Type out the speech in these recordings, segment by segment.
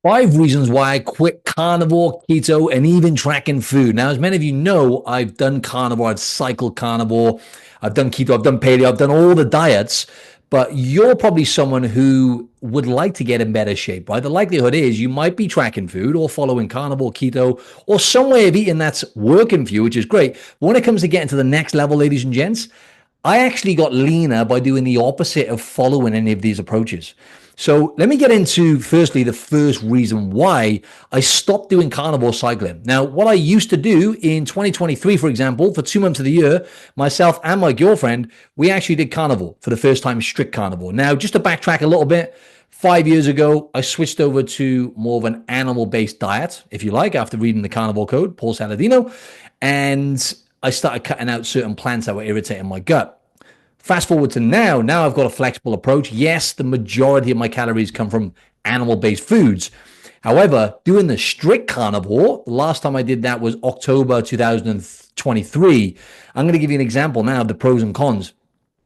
5 reasons why I quit carnivore, keto, and even tracking food. Now, as many of you know, I've done carnivore, I've cycled carnivore, I've done keto, I've done paleo, I've done all the diets. But you're probably someone who would like to get in better shape, right? The likelihood is you might be tracking food or following carnivore, keto, or some way of eating that's working for you, which is great. But when it comes to getting to the next level, ladies and gents, I actually got leaner by doing the opposite of following any of these approaches. So let me get into firstly the first reason why I stopped doing carnivore cycling. Now, what I used to do in 2023, for example, for 2 months of the year, myself and my girlfriend, we actually did carnivore for the first time, strict carnivore. Now, just to backtrack a little bit, 5 years ago, I switched over to more of an animal based diet, if you like, after reading the carnivore code, Paul Saladino. And I started cutting out certain plants that were irritating my gut. Fast forward to now I've got a flexible approach. Yes, the majority of my calories come from animal-based foods. However, doing the strict carnivore, the last time I did that was October 2023. I'm going to give you an example now of the pros and cons.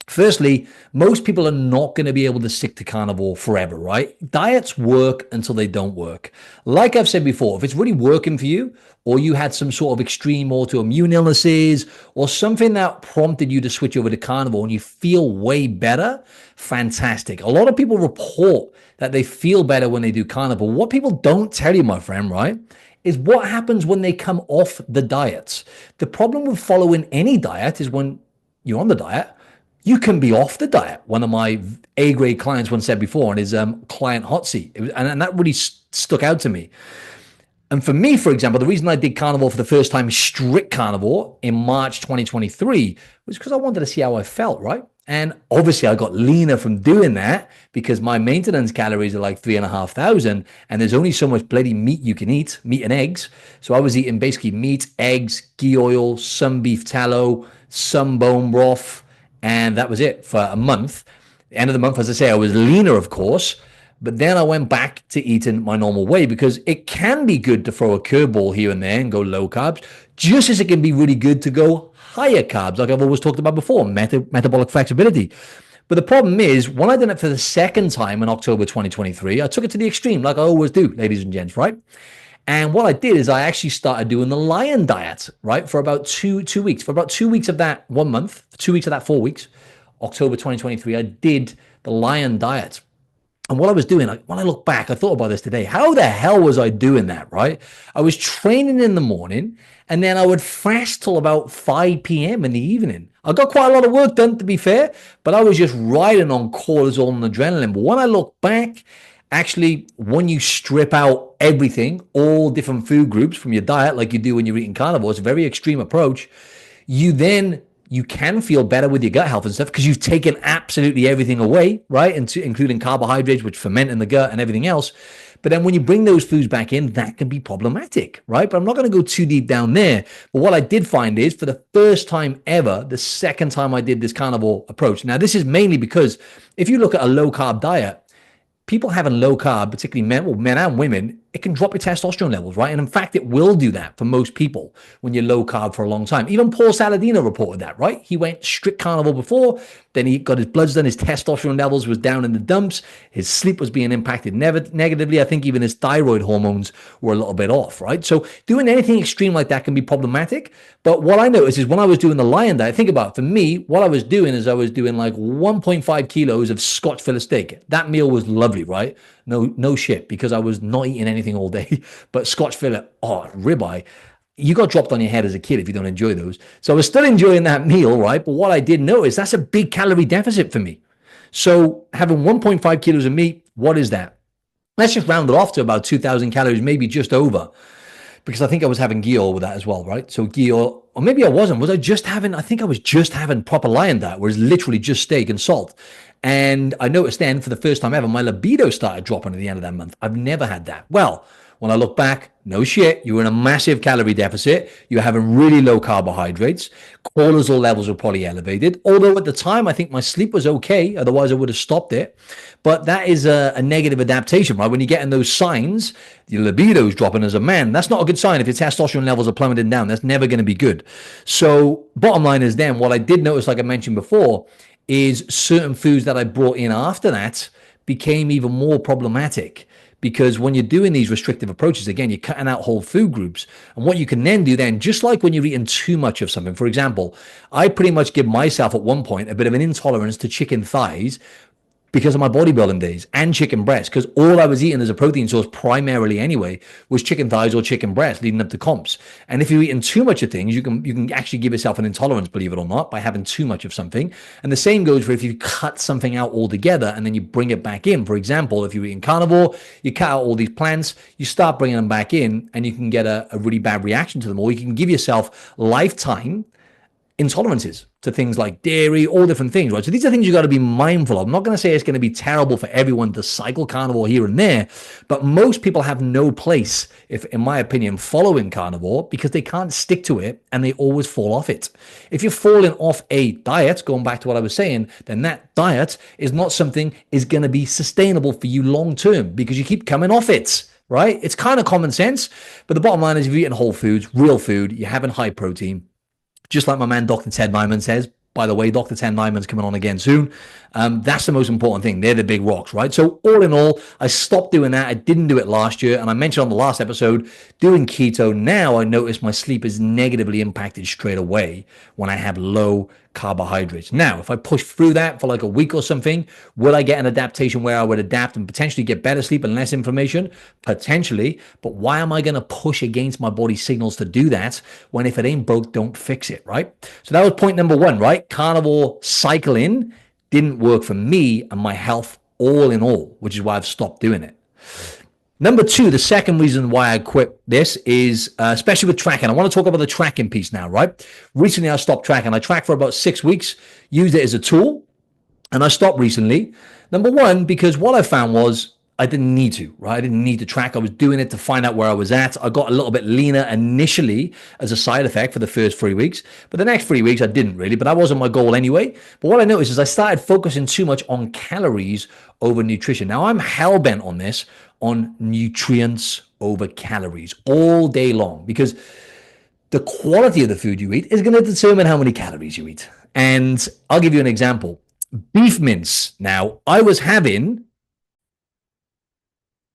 Firstly, most people are not going to be able to stick to carnivore forever, right? Diets work until they don't work. Like I've said before, if it's really working for you, or you had some sort of extreme autoimmune illnesses, or something that prompted you to switch over to carnivore and you feel way better, fantastic. A lot of people report that they feel better when they do carnivore. What people don't tell you, my friend, right, is what happens when they come off the diets. The problem with following any diet is when you're on the diet, you can be off the diet. One of my A-grade clients once said before on his client hot seat, and that really stuck out to me. And for me, for example, the reason I did carnivore for the first time, strict carnivore in March 2023, was because I wanted to see how I felt, right? And obviously I got leaner from doing that because my maintenance calories are like 3,500 and there's only so much bloody meat you can eat, meat and eggs. So I was eating basically meat, eggs, ghee oil, some beef tallow, some bone broth, and that was it for a month. End of the month, as I say, I was leaner, of course, but then I went back to eating my normal way because it can be good to throw a curveball here and there and go low carbs, just as it can be really good to go higher carbs, like I've always talked about before, metabolic flexibility. But the problem is, when I did it for the second time in October 2023, I took it to the extreme, like I always do, ladies and gents, right? And what I did is I actually started doing the lion diet, right? For about two weeks. For about 2 weeks of that 1 month, 2 weeks of that 4 weeks, October 2023, I did the lion diet. And what I was doing, when I look back, I thought about this today. How the hell was I doing that, right? I was training in the morning and then I would fast till about 5 p.m. in the evening. I got quite a lot of work done, to be fair, but I was just riding on cortisol and adrenaline. But when I look back, actually, when you strip out everything, all different food groups from your diet, like you do when you're eating carnivore, it's a very extreme approach. You can feel better with your gut health and stuff because you've taken absolutely everything away, right? Including carbohydrates, which ferment in the gut and everything else. But then when you bring those foods back in, that can be problematic, right? But I'm not going to go too deep down there. But what I did find is for the first time ever, the second time I did this carnivore approach. Now, this is mainly because if you look at a low carb diet, people having low carb, particularly men and women, it can drop your testosterone levels, right? And in fact, it will do that for most people when you're low carb for a long time. Even Paul Saladino reported that, right? He went strict carnivore before, then he got his bloods done, his testosterone levels was down in the dumps, his sleep was being impacted negatively. I think even his thyroid hormones were a little bit off, right? So doing anything extreme like that can be problematic. But what I noticed is when I was doing the lion diet, think about it, for me, what I was doing is I was doing like 1.5 kilos of Scotch fillet steak. That meal was lovely, right? No shit, because I was not eating anything all day. But Scotch fillet, ribeye, you got dropped on your head as a kid if you don't enjoy those. So I was still enjoying that meal, right? But what I did notice, that's a big calorie deficit for me. So having 1.5 kilos of meat, what is that? Let's just round it off to about 2,000 calories, maybe just over, because I think I was having ghee oil with that as well, right? So ghee oil, or maybe I wasn't. Was I just having, I think I was just having proper lion diet, where it's literally just steak and salt. And I noticed then for the first time ever, my libido started dropping at the end of that month. I've never had that. Well, when I look back, no shit, you were in a massive calorie deficit. You're having really low carbohydrates. Cortisol levels were probably elevated. Although at the time, I think my sleep was okay. Otherwise, I would have stopped it. But that is a negative adaptation, right? When you're getting those signs, your libido is dropping as a man. That's not a good sign. If your testosterone levels are plummeting down, that's never going to be good. So bottom line is then, what I did notice, like I mentioned before, is certain foods that I brought in after that became even more problematic because when you're doing these restrictive approaches, again, you're cutting out whole food groups. And what you can then do then, just like when you're eating too much of something, for example, I pretty much give myself at one point a bit of an intolerance to chicken thighs because of my bodybuilding days, and chicken breast, because all I was eating as a protein source primarily anyway was chicken thighs or chicken breast leading up to comps. And if you're eating too much of things, you can actually give yourself an intolerance, believe it or not, by having too much of something. And the same goes for if you cut something out altogether and then you bring it back in. For example, if you're eating carnivore, you cut out all these plants, you start bringing them back in, and you can get a really bad reaction to them, or you can give yourself lifetime intolerances to things like dairy, all different things, right? So these are things you got to be mindful of. I'm not going to say it's going to be terrible for everyone to cycle carnivore here and there, but most people have no place, if in my opinion, following carnivore because they can't stick to it and they always fall off it. If you're falling off a diet, going back to what I was saying, then that diet is not something is going to be sustainable for you long term because you keep coming off it. Right? It's kind of common sense, but the bottom line is if you're eating whole foods, real food, you're having high protein, just like my man, Dr. Ted Nyman says. By the way, Dr. Ted Nyman's coming on again soon. That's the most important thing. They're the big rocks, right? So all in all, I stopped doing that. I didn't do it last year. And I mentioned on the last episode, doing keto. Now I notice my sleep is negatively impacted straight away when I have low carbohydrates. Now, if I push through that for like a week or something, will I get an adaptation where I would adapt and potentially get better sleep and less inflammation? Potentially. But why am I going to push against my body signals to do that when if it ain't broke, don't fix it, right? So that was point number one, right? Carnivore cycling didn't work for me and my health all in all, which is why I've stopped doing it. Number two, the second reason why I quit this is, especially with tracking. I want to talk about the tracking piece now, right? Recently, I stopped tracking. I tracked for about 6 weeks, used it as a tool, and I stopped recently. Number one, because what I found was I didn't need to, right? I didn't need to track. I was doing it to find out where I was at. I got a little bit leaner initially as a side effect for the first 3 weeks, but the next 3 weeks I didn't really, but that wasn't my goal anyway. But what I noticed is I started focusing too much on calories over nutrition. Now I'm hell-bent on this, on nutrients over calories all day long, because the quality of the food you eat is going to determine how many calories you eat. And I'll give you an example. Beef mince. Now, I was having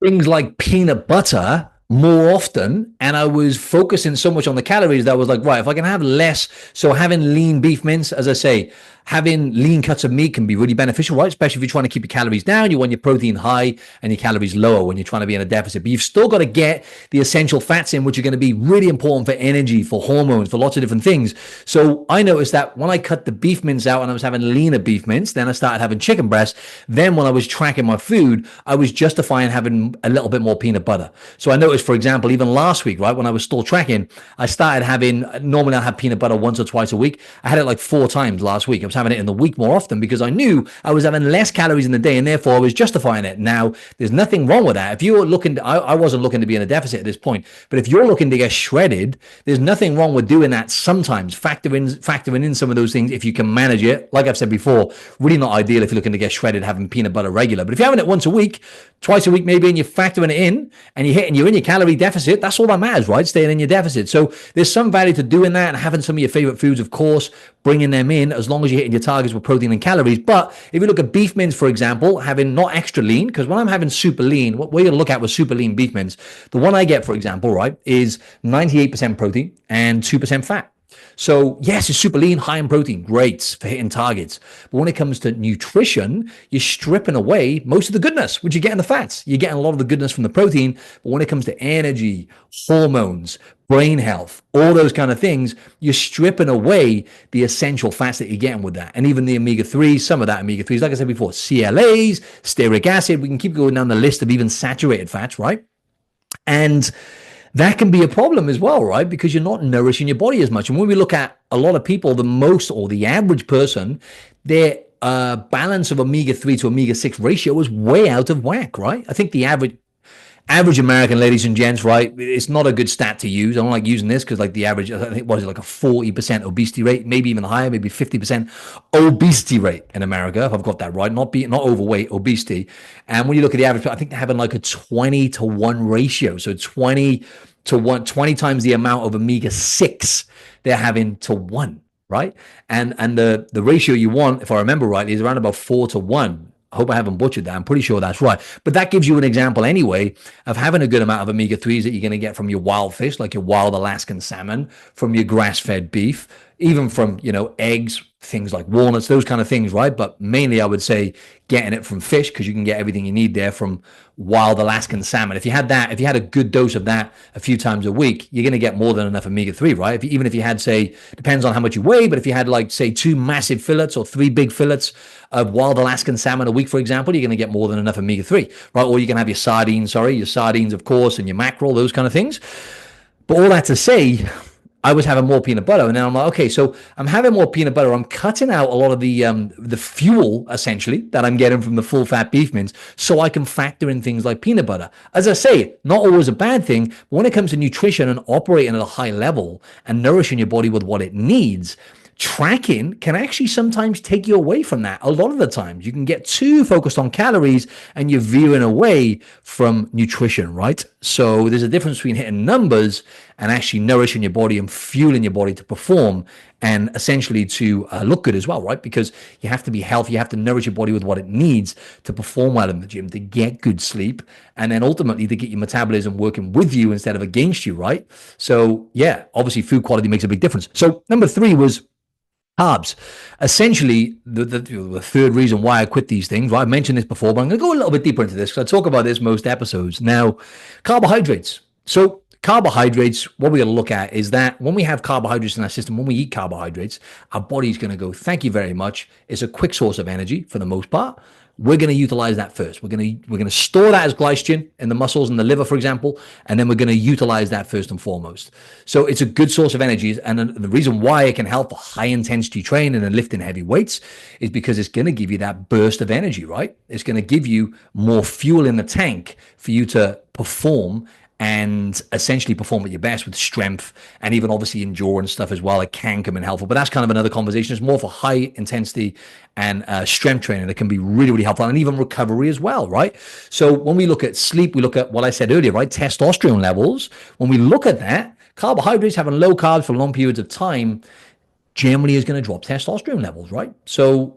things like peanut butter more often, and I was focusing so much on the calories that I was like, right, if I can have less, so having lean beef mince, as I say, having lean cuts of meat can be really beneficial, right? Especially if you're trying to keep your calories down, you want your protein high and your calories lower when you're trying to be in a deficit. But you've still got to get the essential fats in, which are going to be really important for energy, for hormones, for lots of different things. So I noticed that when I cut the beef mince out and I was having leaner beef mince, then I started having chicken breast. Then when I was tracking my food, I was justifying having a little bit more peanut butter. So I noticed, for example, even last week, right, when I was still tracking, I started having, normally I have peanut butter once or twice a week. I had it like 4 times last week. I was having it in the week more often because I knew I was having less calories in the day and therefore I was justifying it. Now, there's nothing wrong with that. If you're looking to, I wasn't looking to be in a deficit at this point, but if you're looking to get shredded, there's nothing wrong with doing that sometimes, factoring in some of those things if you can manage it. Like I've said before, really not ideal if you're looking to get shredded having peanut butter regular. But if you're having it once a week, twice a week maybe, and you're factoring it in and you're in your calorie deficit, that's all that matters, right? Staying in your deficit. So there's some value to doing that and having some of your favorite foods, of course, bringing them in as long as you're hitting your targets with protein and calories. But if you look at beef mince, for example, having not extra lean, because when I'm having super lean, what we're going to look at with super lean beef mince, the one I get, for example, right, is 98% protein and 2% fat. So yes, it's super lean, high in protein, great for hitting targets. But when it comes to nutrition, you're stripping away most of the goodness, which you get in the fats. You're getting a lot of the goodness from the protein. But when it comes to energy, hormones, brain health, all those kind of things, you're stripping away the essential fats that you're getting with that. And even the omega-3s, some of that omega-3s, like I said before, CLAs, stearic acid, we can keep going down the list of even saturated fats, right? And that can be a problem as well, right? Because you're not nourishing your body as much. And when we look at a lot of people, the most or the average person, their balance of omega-3 to omega-6 ratio is way out of whack, right? I think the average American, ladies and gents, right? It's not a good stat to use. I don't like using this because like the average, I think was like a 40% obesity rate, maybe even higher, maybe 50% obesity rate in America, if I've got that right. Not overweight, obesity. And when you look at the average, I think they're having like a 20-to-1 ratio. So 20 times the amount of omega-6 they're having to 1, right? And the ratio you want, if I remember rightly, is around about 4-to-1. I hope I haven't butchered that. I'm pretty sure that's right. But that gives you an example anyway of having a good amount of omega-3s that you're going to get from your wild fish, like your wild Alaskan salmon, from your grass-fed beef, even from, eggs, things like walnuts, those kind of things, right? But mainly I would say getting it from fish because you can get everything you need there from wild Alaskan salmon. If you had a good dose of that a few times a week, you're going to get more than enough omega-3, right? Even if you had, say, depends on how much you weigh, but if you had like, say, 2 massive fillets or 3 big fillets of wild Alaskan salmon a week, for example, you're going to get more than enough omega-3, right? Or you can have your sardines, of course, and your mackerel, those kind of things. But all that to say, I was having more peanut butter, and then I'm like, okay, so I'm having more peanut butter. I'm cutting out a lot of the fuel essentially that I'm getting from the full fat beef mince, so I can factor in things like peanut butter. As I say, not always a bad thing, but when it comes to nutrition and operating at a high level and nourishing your body with what it needs, tracking can actually sometimes take you away from that. A lot of the times you can get too focused on calories and you're veering away from nutrition, right? So there's a difference between hitting numbers and actually nourishing your body and fueling your body to perform and essentially to look good as well, right? Because you have to be healthy, you have to nourish your body with what it needs to perform well in the gym, to get good sleep, and then ultimately to get your metabolism working with you instead of against you, right? So yeah, obviously food quality makes a big difference. So number 3 was carbs. Essentially, the third reason why I quit these things, well, I mentioned this before, but I'm going to go a little bit deeper into this because I talk about this most episodes. Now, carbohydrates. So carbohydrates, what we're going to look at is that when we have carbohydrates in our system, when we eat carbohydrates, our body's going to go, thank you very much. It's a quick source of energy for the most part. We're going to utilize that first. We're going to store that as glycogen in the muscles and the liver, for example, and then we're going to utilize that first and foremost. So it's a good source of energy, and the reason why it can help for high intensity training and lifting heavy weights is because it's going to give you that burst of energy, right? It's going to give you more fuel in the tank for you to perform and essentially perform at your best with strength and even obviously endurance stuff as well. It can come in helpful, but that's kind of another conversation. It's more for high intensity and strength training that can be really, really helpful, and even recovery as well, right? So when we look at sleep, we look at what I said earlier, right? Testosterone levels. When we look at that, carbohydrates, having low carbs for long periods of time generally is going to drop testosterone levels, right? So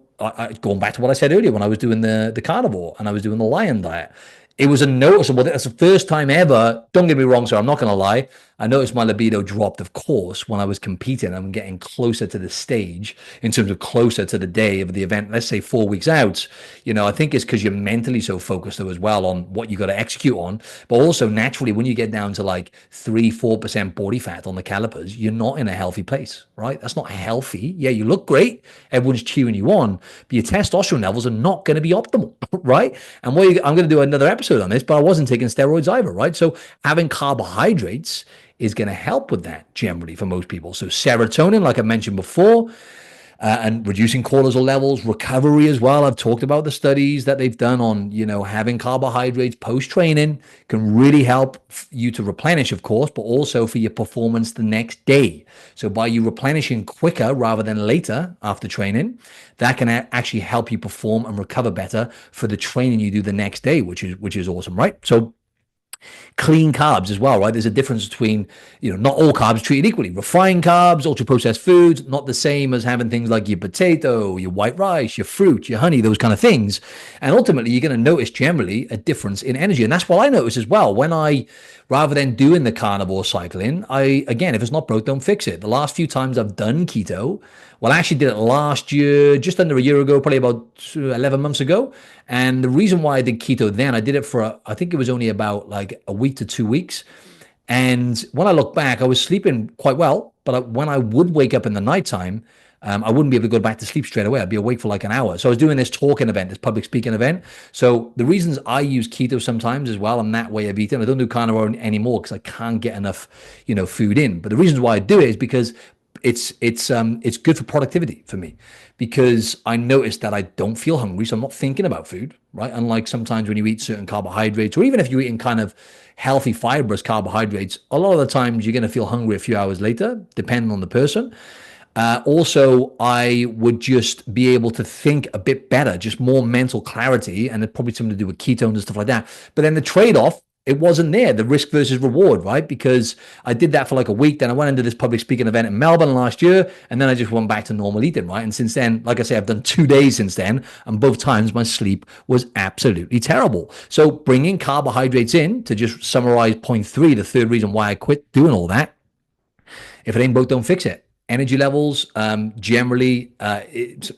going back to what I said earlier when I was doing the carnivore and I was doing the lion diet, it was a noticeable, that's the first time ever, don't get me wrong, sir, I'm not going to lie, I noticed my libido dropped, of course, when I was competing. I'm getting closer to the stage in terms of closer to the day of the event, let's say 4 weeks out. I think it's because you're mentally so focused though as well on what you got to execute on. But also naturally, when you get down to like 3-4% body fat on the calipers, you're not in a healthy place, right? That's not healthy. Yeah, you look great. Everyone's cheering you on, but your testosterone levels are not going to be optimal, right? And I'm going to do another episode on this, but I wasn't taking steroids either, right? So having carbohydrates is going to help with that generally for most people. So serotonin, like I mentioned before, and reducing cortisol levels, recovery as well. I've talked about the studies that they've done on, having carbohydrates post-training can really help you to replenish, of course, but also for your performance the next day. So by you replenishing quicker rather than later after training, that can actually help you perform and recover better for the training you do the next day, which is awesome, right? So clean carbs as well, right? There's a difference between, not all carbs treated equally. Refined carbs, ultra processed foods, not the same as having things like your potato, your white rice, your fruit, your honey, those kind of things. And ultimately, you're going to notice generally a difference in energy. And that's what I notice as well. Rather than doing the carnivore cycling, again, if it's not broke, don't fix it. The last few times I've done keto, well, I actually did it last year, just under a year ago, probably about 11 months ago. And the reason why I did keto then, I did it for, I think it was only about like a week to 2 weeks. And when I look back, I was sleeping quite well. But when I would wake up in the nighttime, I wouldn't be able to go back to sleep straight away. I'd be awake for like an hour. So I was doing this talking event, this public speaking event. So the reasons I use keto sometimes as well, I'm that way of eating. I don't do carnivore anymore because I can't get enough, food in. But the reasons why I do it is because it's good for productivity for me, because I notice that I don't feel hungry, so I'm not thinking about food, right? Unlike sometimes when you eat certain carbohydrates, or even if you're eating kind of healthy fibrous carbohydrates, a lot of the times you're going to feel hungry a few hours later, depending on the person. Also, I would just be able to think a bit better, just more mental clarity, and it's probably something to do with ketones and stuff like that. But then the trade-off it wasn't there, the risk versus reward, right? Because I did that for like a week. Then I went into this public speaking event in Melbourne last year, and then I just went back to normal eating, right? And since then, like I say, I've done 2 days since then, and both times my sleep was absolutely terrible. So bringing carbohydrates in, to just summarize point three, the third reason why I quit doing all that, if it ain't broke, don't fix it. Energy levels, generally, I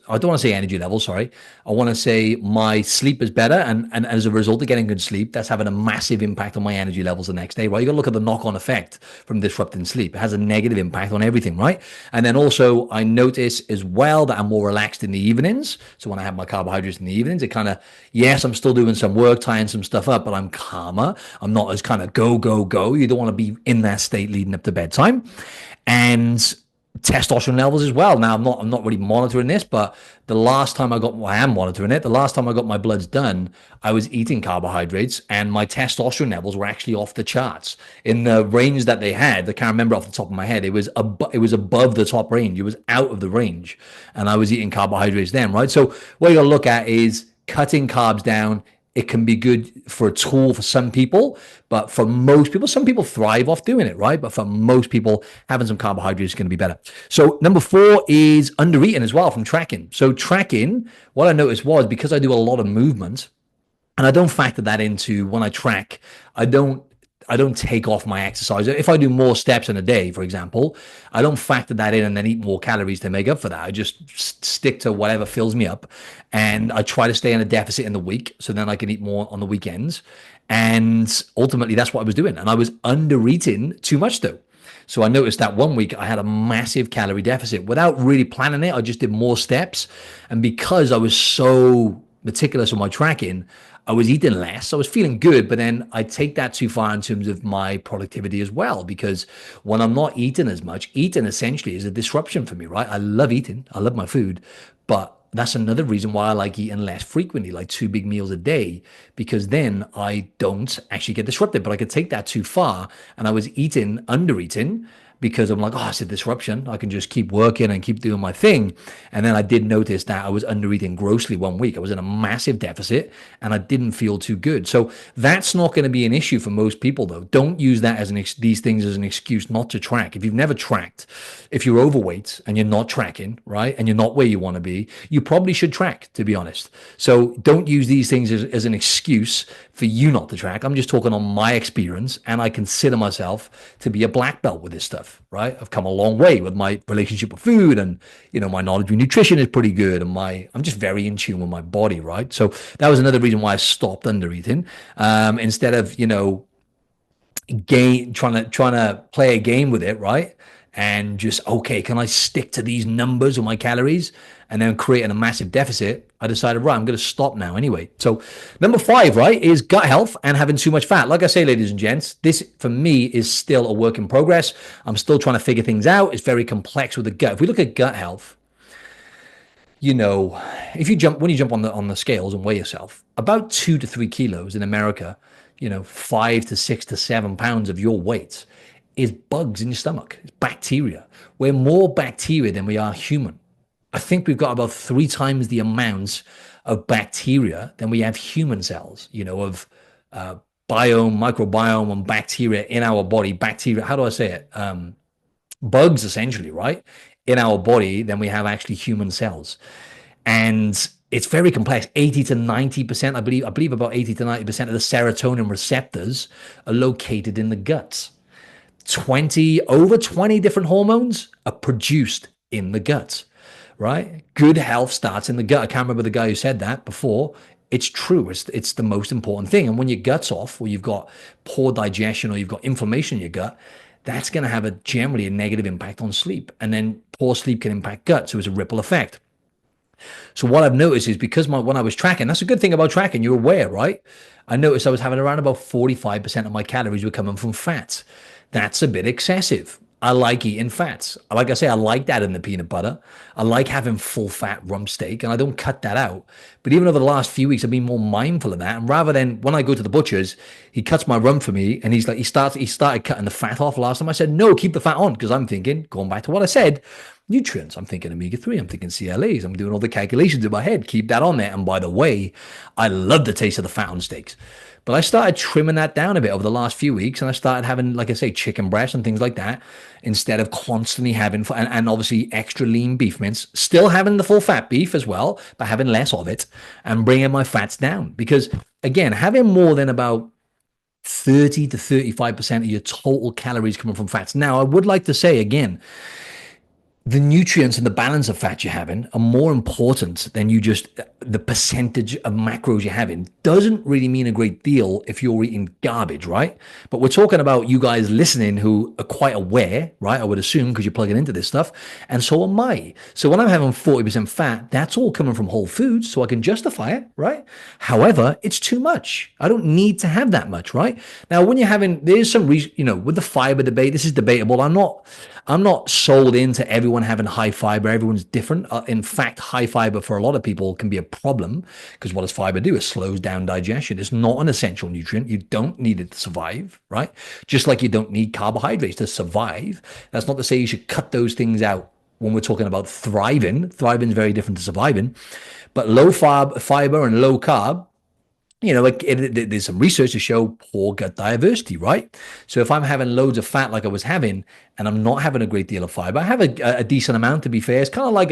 don't want to say energy levels, sorry. I want to say my sleep is better. And as a result of getting good sleep, that's having a massive impact on my energy levels the next day, right? You got to look at the knock on effect from disrupting sleep. It has a negative impact on everything, right? And then also, I notice as well that I'm more relaxed in the evenings. So when I have my carbohydrates in the evenings, it kind of, yes, I'm still doing some work, tying some stuff up, but I'm calmer. I'm not as kind of go, go, go. You don't want to be in that state leading up to bedtime. And testosterone levels as well. Now I'm not really monitoring this, but the last time I am monitoring it. The last time I got my bloods done, I was eating carbohydrates and my testosterone levels were actually off the charts in the range that they had. I can't remember off the top of my head. It was above the top range. It was out of the range, and I was eating carbohydrates then, right? So what you got to look at is cutting carbs down. It can be good for a tool for some people, but for most people, some people thrive off doing it, right? But for most people, having some carbohydrates is going to be better. So number four is undereating as well from tracking. So tracking, what I noticed was, because I do a lot of movement, and I don't factor that into when I track. I don't I don't take off my exercise. If I do more steps in a day, for example, I don't factor that in and then eat more calories to make up for that. I just stick to whatever fills me up, and I try to stay in a deficit in the week so then I can eat more on the weekends. And ultimately, that's what I was doing. And I was under eating too much though. So I noticed that one week I had a massive calorie deficit without really planning it. I just did more steps. And because I was so meticulous on my tracking, I was eating less. I was feeling good, but then I take that too far in terms of my productivity as well. Because when I'm not eating as much, eating essentially is a disruption for me, right? I love eating, I love my food, but that's another reason why I like eating less frequently, like 2 big meals a day, because then I don't actually get disrupted. But I could take that too far, and I was under eating because I'm like, oh, it's a disruption. I can just keep working and keep doing my thing. And then I did notice that I was under eating grossly one week. I was in a massive deficit and I didn't feel too good. So that's not going to be an issue for most people, though. Don't use that as these things as an excuse not to track. If you've never tracked, if you're overweight and you're not tracking, right, and you're not where you want to be, you probably should track, to be honest. So don't use these things as an excuse for you not to track. I'm just talking on my experience, and I consider myself to be a black belt with this stuff, right? I've come a long way with my relationship with food, and my knowledge with nutrition is pretty good, and I'm just very in tune with my body, right? So that was another reason why I stopped under eating. Instead of trying to play a game with it, right? And just, okay, can I stick to these numbers of my calories and then creating a massive deficit? I decided, right, I'm going to stop now anyway. So number 5, right, is gut health and having too much fat. Like I say, ladies and gents, this for me is still a work in progress. I'm still trying to figure things out. It's very complex with the gut. If we look at gut health, if when you jump on the scales and weigh yourself, about 2 to 3 kilos in America, 5 to 6 to 7 pounds of your weight is bugs in your stomach. It's bacteria. We're more bacteria than we are human. I think we've got about 3 times the amounts of bacteria than we have human cells, of microbiome, and bacteria in our body. Bacteria, how do I say it? Bugs, essentially, right? In our body than we have actually human cells. And it's very complex. 80 to 90%, I believe about 80 to 90% of the serotonin receptors are located in the guts. Over 20 different hormones are produced in the gut, right? Good health starts in the gut. I can't remember the guy who said that before. It's true. It's the most important thing. And when your gut's off, or you've got poor digestion, or you've got inflammation in your gut, that's going to have generally a negative impact on sleep. And then poor sleep can impact gut. So it's a ripple effect. So what I've noticed is, because when I was tracking, that's a good thing about tracking, you're aware, right? I noticed I was having around about 45% of my calories were coming from fats. That's a bit excessive. I like eating fats. Like I say, I like that in the peanut butter. I like having full fat rump steak, and I don't cut that out. But even over the last few weeks, I've been more mindful of that. And rather than, when I go to the butcher's, He cuts my run for me, and he started cutting the fat off last time. I said, no, keep the fat on, because I'm thinking, going back to what I said, nutrients. I'm thinking omega-3, I'm thinking CLAs, I'm doing all the calculations in my head, keep that on there. And by the way, I love the taste of the fat on steaks. But I started trimming that down a bit over the last few weeks, and I started having, like I say, chicken breast and things like that, instead of constantly having, and obviously extra lean beef mince, still having the full fat beef as well, but having less of it and bringing my fats down. Because again, having more than about 30 to 35% of your total calories coming from fats. Now, I would like to say again, the nutrients and the balance of fat you're having are more important than you just the percentage of macros you're having. Doesn't really mean a great deal if you're eating garbage, right? But we're talking about you guys listening who are quite aware, right? I would assume, because you're plugging into this stuff, and so am I. So when I'm having 40% fat, that's all coming from whole foods, so I can justify it, right? However, it's too much. I don't need to have that much, right? Now, when you're having, there's some reason, with the fiber debate, this is debatable. I'm not sold into everyone having high fiber. Everyone's different. In fact, high fiber for a lot of people can be a problem, because what does fiber do? It slows down digestion. It's not an essential nutrient. You don't need it to survive, right? Just like you don't need carbohydrates to survive. That's not to say you should cut those things out when we're talking about thriving. Thriving is very different to surviving. But low fiber and low carb, there's some research to show poor gut diversity, right? So if I'm having loads of fat like I was having, and I'm not having a great deal of fiber, I have a decent amount, to be fair. It's kind of like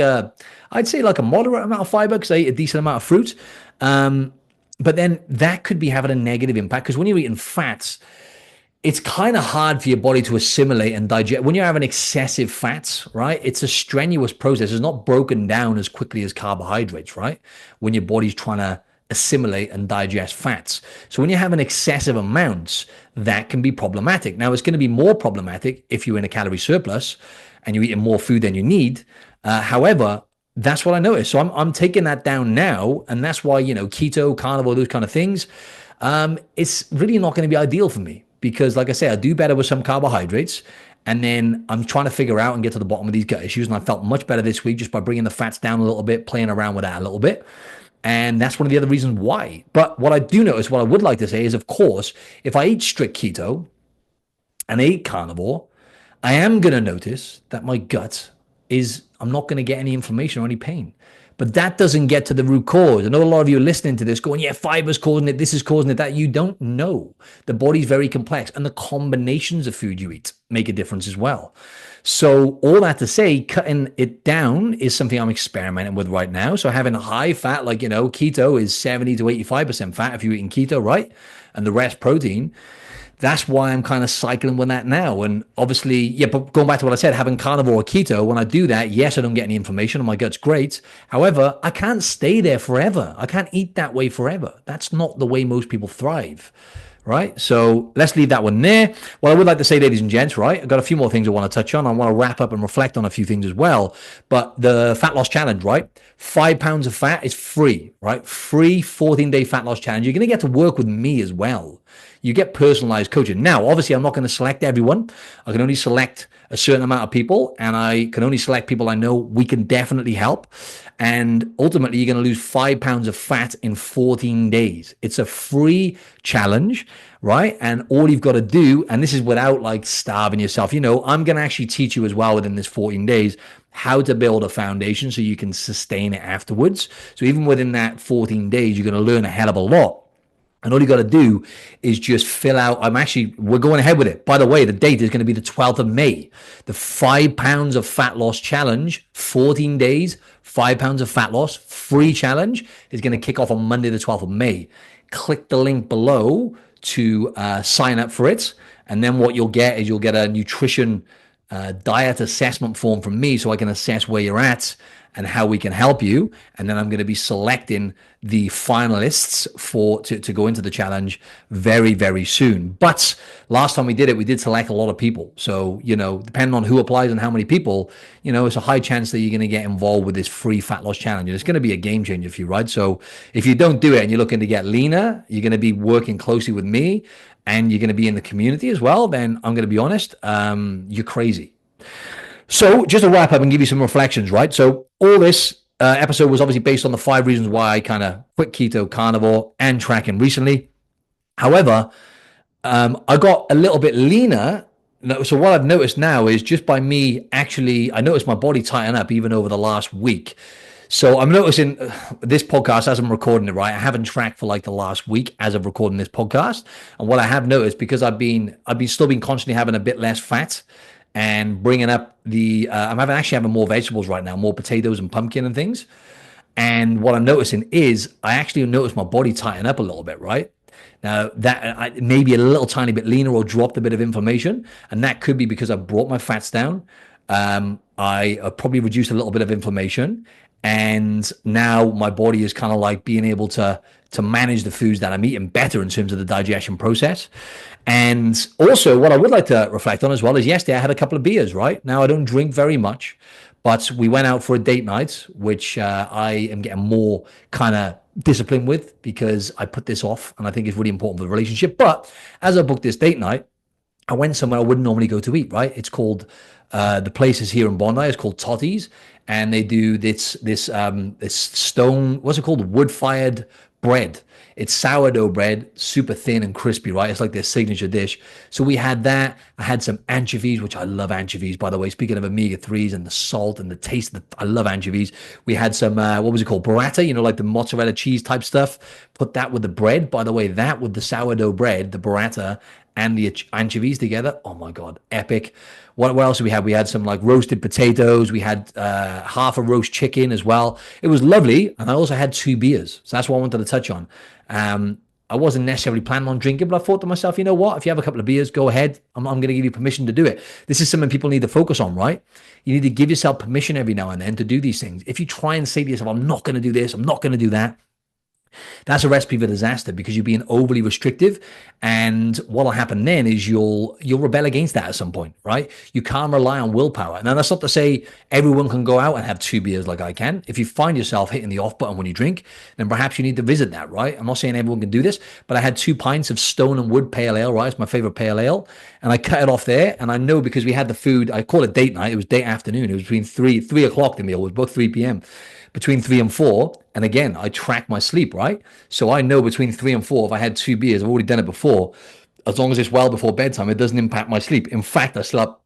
I'd say like a moderate amount of fiber, because I eat a decent amount of fruit. But then that could be having a negative impact, because when you're eating fats, it's kind of hard for your body to assimilate and digest. When you're having excessive fats, right, it's a strenuous process. It's not broken down as quickly as carbohydrates, right? When your body's trying to assimilate and digest fats. So when you're having excessive amounts, that can be problematic. Now, it's going to be more problematic if you're in a calorie surplus and you're eating more food than you need. However, that's what I noticed. So I'm taking that down now, and that's why, keto, carnivore, those kind of things, it's really not going to be ideal for me, because like I say, I do better with some carbohydrates. And then I'm trying to figure out and get to the bottom of these gut issues. And I felt much better this week just by bringing the fats down a little bit, playing around with that a little bit. And that's one of the other reasons why. But what I do notice, what I would like to say is, of course, if I eat strict keto and I eat carnivore, I am going to notice that my gut I'm not going to get any inflammation or any pain. But that doesn't get to the root cause. I know a lot of you are listening to this going, yeah, fiber's causing it, this is causing it, that. You don't know. The body's very complex, and the combinations of food you eat make a difference as well. So all that to say, cutting it down is something I'm experimenting with right now. So having a high fat, like, keto is 70 to 85% fat if you're eating keto, right? And the rest protein. That's why I'm kind of cycling with that now. And obviously, yeah, but going back to what I said, having carnivore or keto, when I do that, yes, I don't get any inflammation and my gut's great. However, I can't stay there forever. I can't eat that way forever. That's not the way most people thrive, right? So let's leave that one there. Well, I would like to say, ladies and gents, right, I've got a few more things I want to touch on. I want to wrap up and reflect on a few things as well. But the fat loss challenge, right? 5 pounds of fat is free, right? Free 14-day fat loss challenge. You're going to get to work with me as well. You get personalized coaching. Now, obviously, I'm not going to select everyone. I can only select a certain amount of people, and I can only select people I know we can definitely help. And ultimately, you're going to lose 5 pounds of fat in 14 days. It's a free challenge, right? And all you've got to do, and this is without like starving yourself, I'm going to actually teach you as well within this 14 days how to build a foundation so you can sustain it afterwards. So even within that 14 days, you're going to learn a hell of a lot. And all you got to do is just fill out. We're going ahead with it. By the way, the date is going to be the 12th of May. The 5 pounds of fat loss challenge, 14 days, 5 pounds of fat loss, free challenge is going to kick off on Monday, the 12th of May. Click the link below to sign up for it. And then what you'll get is a nutrition diet assessment form from me, so I can assess where you're at and how we can help you. And then I'm going to be selecting the finalists to go into the challenge very, very soon. But last time we did it, we did select a lot of people. So, depending on who applies and how many people, it's a high chance that you're going to get involved with this free fat loss challenge. And it's going to be a game changer for you, right? So if you don't do it and you're looking to get leaner, you're going to be working closely with me and you're going to be in the community as well, then I'm going to be honest, you're crazy. So just to wrap up and give you some reflections, right? So all this episode was obviously based on the 5 reasons why I kind of quit keto, carnivore, and tracking recently. However, I got a little bit leaner. No, so what I've noticed now is just by me actually, I noticed my body tighten up even over the last week. So I'm noticing this podcast as I'm recording it, right? I haven't tracked for like the last week as of recording this podcast. And what I have noticed, because I've been still been constantly having a bit less fat and bringing up I'm having actually having more vegetables right now, more potatoes and pumpkin and things. And what I'm noticing is I actually notice my body tighten up a little bit, right? Now that maybe a little tiny bit leaner or dropped a bit of inflammation, and that could be because I brought my fats down. I probably reduced a little bit of inflammation, and now my body is kind of like being able to manage the foods that I'm eating better in terms of the digestion process. And also, what I would like to reflect on as well is yesterday I had a couple of beers. Right now, I don't drink very much, but we went out for a date night, which I am getting more kind of disciplined with because I put this off and I think it's really important for the relationship. But as I booked this date night, I went somewhere I wouldn't normally go to eat, right? It's called the place is here in Bondi. It's called Totti's, and they do this stone. What's it called? Wood fired bread. It's sourdough bread, super thin and crispy, right? It's like their signature dish. So we had that. I had some anchovies, which I love anchovies, by the way. Speaking of omega 3s and the salt and the taste, I love anchovies. We had some, what was it called? Burrata, like the mozzarella cheese type stuff. Put that with the bread. By the way, that with the sourdough bread, the burrata, and the anchovies together. Oh my God, epic. What else did we have? We had some like roasted potatoes. We had half a roast chicken as well. It was lovely. And I also had 2 beers. So that's what I wanted to touch on. I wasn't necessarily planning on drinking, but I thought to myself, you know what? If you have a couple of beers, go ahead. I'm going to give you permission to do it. This is something people need to focus on, right? You need to give yourself permission every now and then to do these things. If you try and say to yourself, I'm not going to do this, I'm not going to do that, that's a recipe for disaster because you're being overly restrictive. And what'll happen then is you'll rebel against that at some point, right? You can't rely on willpower. Now, that's not to say everyone can go out and have 2 beers like I can. If you find yourself hitting the off button when you drink, then perhaps you need to visit that, right? I'm not saying everyone can do this, but I had 2 pints of Stone and Wood pale ale, right? It's my favorite pale ale. And I cut it off there. And I know because we had the food, I call it date night. It was date afternoon. It was between 3 o'clock, the meal it was both 3 p.m. Between 3 and 4. And again, I track my sleep, right? So I know between 3 and 4, if I had 2 beers, I've already done it before. As long as it's well before bedtime, it doesn't impact my sleep. In fact, I slept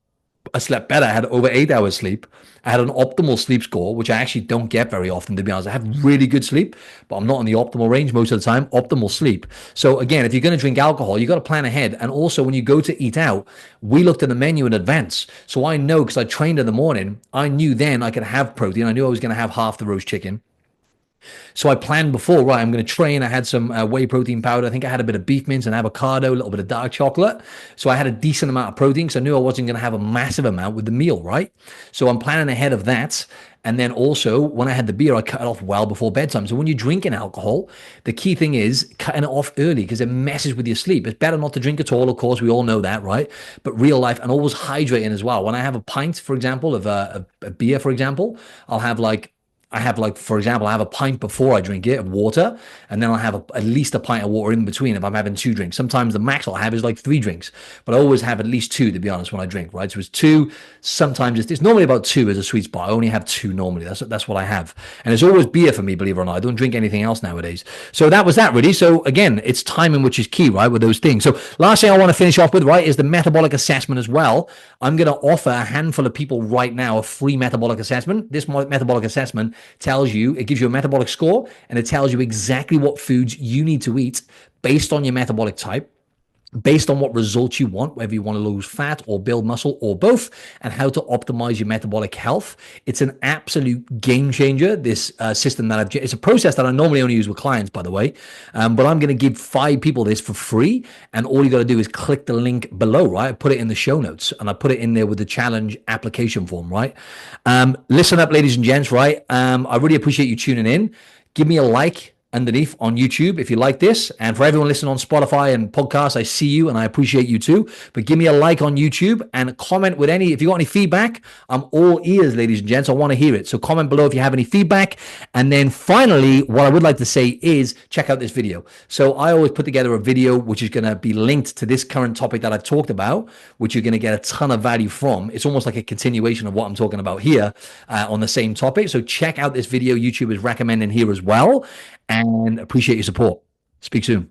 better. I had over 8 hours sleep. I had an optimal sleep score, which I actually don't get very often, to be honest. I have really good sleep, but I'm not in the optimal range most of the time. Optimal sleep. So again, if you're going to drink alcohol, you got to plan ahead. And also when you go to eat out, we looked at the menu in advance. So I know, because I trained in the morning, I knew then I could have protein. I knew I was going to have half the roast chicken. So I planned before, right? I'm going to train. I had some whey protein powder. I think I had a bit of beef mince and avocado, a little bit of dark chocolate. So I had a decent amount of protein because I knew I wasn't going to have a massive amount with the meal, right? So I'm planning ahead of that. And then also, when I had the beer, I cut it off well before bedtime. So when you're drinking alcohol, the key thing is cutting it off early because it messes with your sleep. It's better not to drink at all, of course. We all know that, right? But real life, and always hydrating as well. When I have a pint, for example, of a beer, for example, for example, I have a pint before I drink it of water, and then I'll have at least a pint of water in between if I'm having 2 drinks. Sometimes the max I'll have is like 3 drinks, but I always have at least 2, to be honest, when I drink, right? So it's 2. Sometimes it's normally about 2 as a sweet spot. I only have 2 normally. That's what I have. And it's always beer for me, believe it or not. I don't drink anything else nowadays. So that was that, really. So again, it's timing, which is key, right, with those things. So last thing I want to finish off with, right, is the metabolic assessment as well. I'm going to offer a handful of people right now a free metabolic assessment. This metabolic assessment tells you, it gives you a metabolic score, and it tells you exactly what foods you need to eat based on your metabolic type, based on what results you want, whether you want to lose fat or build muscle or both, and how to optimize your metabolic health. It's an absolute game changer, this system that it's a process that I normally only use with clients, by the way, but I'm going to give 5 people this for free, and all you got to do is click the link below, right? I put it in the show notes, and I put it in there with the challenge application form, right? Listen up, ladies and gents, right? I really appreciate you tuning in. Give me a like underneath on YouTube if you like this. And for everyone listening on Spotify and podcasts, I see you and I appreciate you too. But give me a like on YouTube and comment with if you got any feedback. I'm all ears, ladies and gents. I want to hear it. So comment below if you have any feedback. And then finally, what I would like to say is check out this video. So I always put together a video which is going to be linked to this current topic that I've talked about, which you're going to get a ton of value from. It's almost like a continuation of what I'm talking about here on the same topic. So check out this video YouTube is recommending here as well. And appreciate your support. Speak soon.